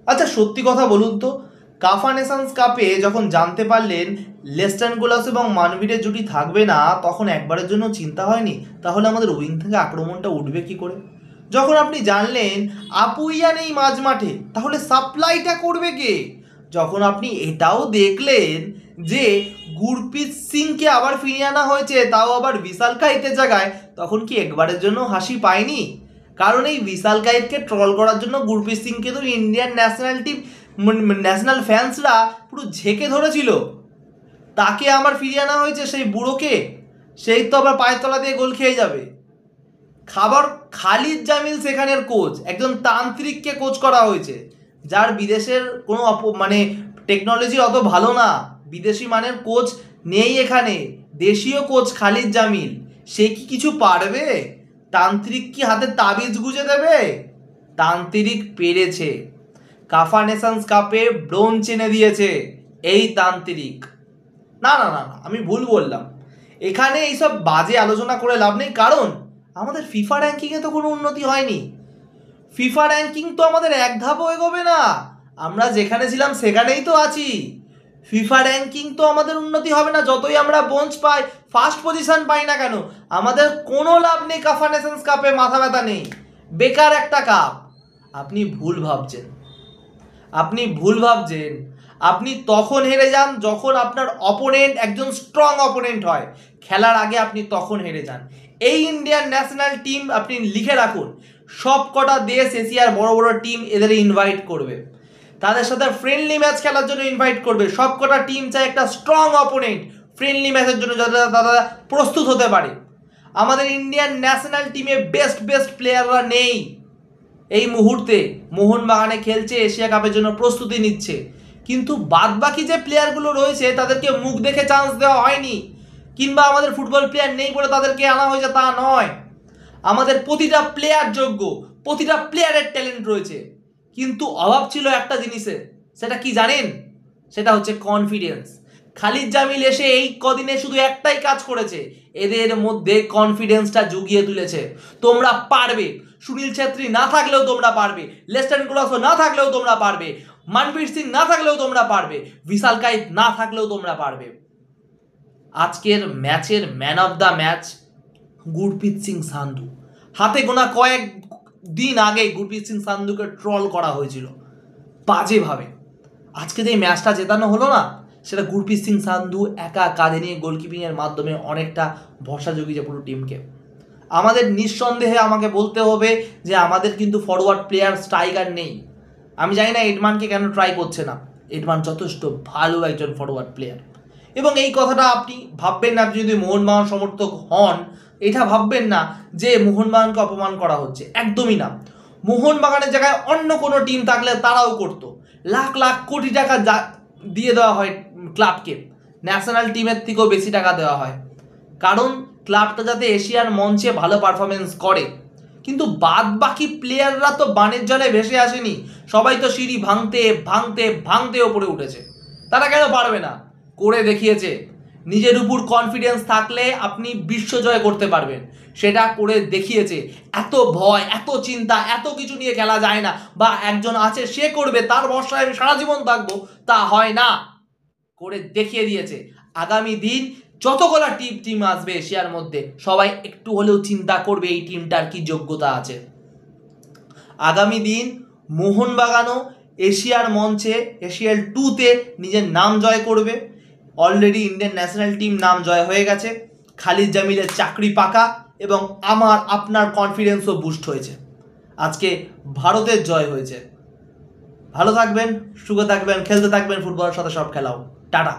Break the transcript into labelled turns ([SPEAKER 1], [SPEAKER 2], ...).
[SPEAKER 1] আচ্ছা সত্যি কথা বলুন তো, কাফা নেশনস কাপে যখন জানতে পারলেন লেস্টান গোলাস এবং মানবীরের জুটি থাকবে না, তখন একবারের জন্য চিন্তা হয়নি তাহলে আমাদের উইং থেকে আক্রমণটা উঠবে কি করে? যখন আপনি জানলেন আপুইয়া নেই মাঝ মাঠে, তাহলে সাপ্লাইটা করবে কে? যখন আপনি এটাও দেখলেন যে গুরপ্রীত সিংকে আবার ফিরিয়ে আনা হয়েছে, তাও আবার বিশাল কাইতের জায়গায়, তখন কি একবারের জন্য হাসি পায়নি? কারণ এই বিশাল কাইতকে ট্রল করার জন্য গুরপ্রীত সিংকে তো ইন্ডিয়ান ন্যাশনাল টিম ন্যাশনাল ফ্যান্সরা পুরো ঝেঁকে ধরেছিল। তাকে আবার ফিরিয়ে আনা হয়েছে, সেই বুড়োকে, সেই তো আবার পায়ের তলা দিয়ে গোল খেয়ে যাবে। খাবার খালিদ জামিল সেখানের কোচ, একজন তান্ত্রিককে কোচ করা হয়েছে, যার বিদেশের কোনো টেকনোলজি অত ভালো না, বিদেশি মানের কোচ নেই এখানে, দেশীয় কোচ খালিদ জামিল। সে কি কিছু পারবে? তান্ত্রিক কি হাতে তাবিজ গুজে দেবে? তান্ত্রিক পেরেছে, কাফা নেশনস কাপে ব্রোঞ্জ এনে দিয়েছে এই তান্ত্রিক। না না না, আমি ভুল বললাম। এখানে এইসব বাজে আলোচনা করে লাভ নেই, কারণ আমাদের ফিফা র্যাঙ্কিংয়ে তো কোনো উন্নতি হয়নি। ফিফা র্যাঙ্কিং তো আমাদের এক ধাপও এগোবে না, আমরা যেখানে ছিলাম সেখানেই তো আছি। ফিফা র্যাঙ্কিং তো আমাদের উন্নতি হবে না, যতই আমরা ব্রোঞ্জ পাই, ফার্স্ট পজিশন পাই না কেন, আমাদের কোনো লাভ নেই। কাফা নেশনস কাপে মাথা ব্যথা নেই, বেকার একটা কাপ। আপনি ভুল ভাবছেন, আপনি ভুল ভাবছেন। আপনি তখন হেরে যান যখন আপনার অপোনেন্ট একজন স্ট্রং অপোনেন্ট হয়, খেলার আগে আপনি তখন হেরে যান। এই ইন্ডিয়ান ন্যাশনাল টিম আপনি লিখে রাখুন, সব কটা দেশ এশিয়ার বড় বড় টিম এদের ইনভাইট করবে, তাদের সাথে ফ্রেন্ডলি ম্যাচ খেলার জন্য ইনভাইট করবে। সব কটা টিম চায় একটা স্ট্রং অপোনেন্ট ফ্রেন্ডলি ম্যাচের জন্য, যাতে তারা প্রস্তুত হতে পারে। আমাদের ইন্ডিয়ান ন্যাশনাল টিমে বেস্ট প্লেয়াররা নেই এই মুহূর্তে। মোহনবাগানে খেলছে, এশিয়া কাপের জন্য প্রস্তুতি নিচ্ছে, কিন্তু বাদবাকি যে প্লেয়ারগুলো রয়েছে তাদেরকে মুখ দেখে চান্স দেওয়া হয়নি, কিংবা আমাদের ফুটবল প্লেয়ার নেই বলে তাদেরকে আনা হয়েছে তা নয়। আমাদের প্রতিটা প্লেয়ার যোগ্য, প্রতিটা প্লেয়ারের ট্যালেন্ট রয়েছে, কিন্তু অভাব ছিল একটা জিনিসের। সেটা কি জানেন? সেটা হচ্ছে কনফিডেন্স। খালিদ জামিল এসে এই কদিনে শুধু একটাই কাজ করেছে, এদের মধ্যে কনফিডেন্সটা জুগিয়ে তুলেছে। তোমরা পারবে, সুনীল ছেত্রী না থাকলেও তোমরা পারবে, লেস্টান গোলাস না থাকলেও তোমরা পারবে, মানবীর সিং না থাকলেও তোমরা পারবে, বিশাল কাইত না থাকলেও তোমরা পারবে। আজকের ম্যাচের man of the match Gurpreet Singh Sandhu. হাতে গোনা কয়েক দিন আগে গুরপ্রীত সিং সান্ধুকে ট্রল করা হয়েছিল বাজেভাবে। আজকে যে ম্যাচটা জেতানো হলো না, সেটা গুরপ্রীত সিং সান্ধু একা কাঁধে নিয়ে গোলকিপিংয়ের মাধ্যমে অনেকটা ভরসা জুগিয়েছে পুরো টিমকে। আমাদের নিঃসন্দেহে আমাকে বলতে হবে যে আমাদের কিন্তু ফরওয়ার্ড প্লেয়ার স্ট্রাইকার নেই। আমি জানি না এডমানকে কেন ট্রাই করছে না, এডমান যথেষ্ট ভালো একজন ফরওয়ার্ড প্লেয়ার। এবং এই কথাটা আপনি ভাববেন না, আপনি যদি মোহনবাগান সমর্থক হন, এটা ভাববেন না যে মোহনবাগানকে অপমান করা হচ্ছে, একদমই না। মোহনবাগানের জায়গায় অন্য কোনো টিম থাকলে তারাও করতো। লাখ লাখ কোটি টাকা দিয়ে দেওয়া হয় ক্লাবকে, ন্যাশনাল টিমের থেকেও বেশি টাকা দেওয়া হয়, কারণ ক্লাবটা যাতে এশিয়ার মঞ্চে ভালো পারফরমেন্স করে। কিন্তু বাদ বাকি প্লেয়াররা তো বানের জলে ভেসে আসেনি, সবাই তো সিঁড়ি ভাঙতে ভাঙতে ভাঙতে ওপরে উঠেছে। তারা কেন পারবে না? করে দেখিয়েছে। নিজের উপর কনফিডেন্স থাকলে আপনি বিশ্বজয় করতে পারবেন, সেটা করে দেখিয়েছে। এত ভয়, এত চিন্তা, এত কিছু নিয়ে খেলা যায় না, বা একজন আছে সে করবে তার ভরসায় আমি সারা জীবন থাকবো, তা হয় না। করে দেখিয়ে দিয়েছে। আগামী দিন যতগুলো টিম আসবে এশিয়ার মধ্যে, সবাই একটু হলেও চিন্তা করবে এই টিমটার কি যোগ্যতা আছে। আগামী দিন মোহনবাগানও এশিয়ার মঞ্চে এশিয়াল 2-তে নিজের নাম জয় করবে। অলরেডি ইন্ডিয়ান ন্যাশনাল টিম নাম জয় হয়ে গেছে, খালিদ জামিলের চাকরি পাকা, এবং আমার আপনার কনফিডেন্সও বুস্ট হয়েছে। আজকে ভারতের জয় হয়েছে। ভালো থাকবেন, সুখে থাকবেন, খেলতে থাকবেন ফুটবলের সাথে, সব খেলাও। টাটা।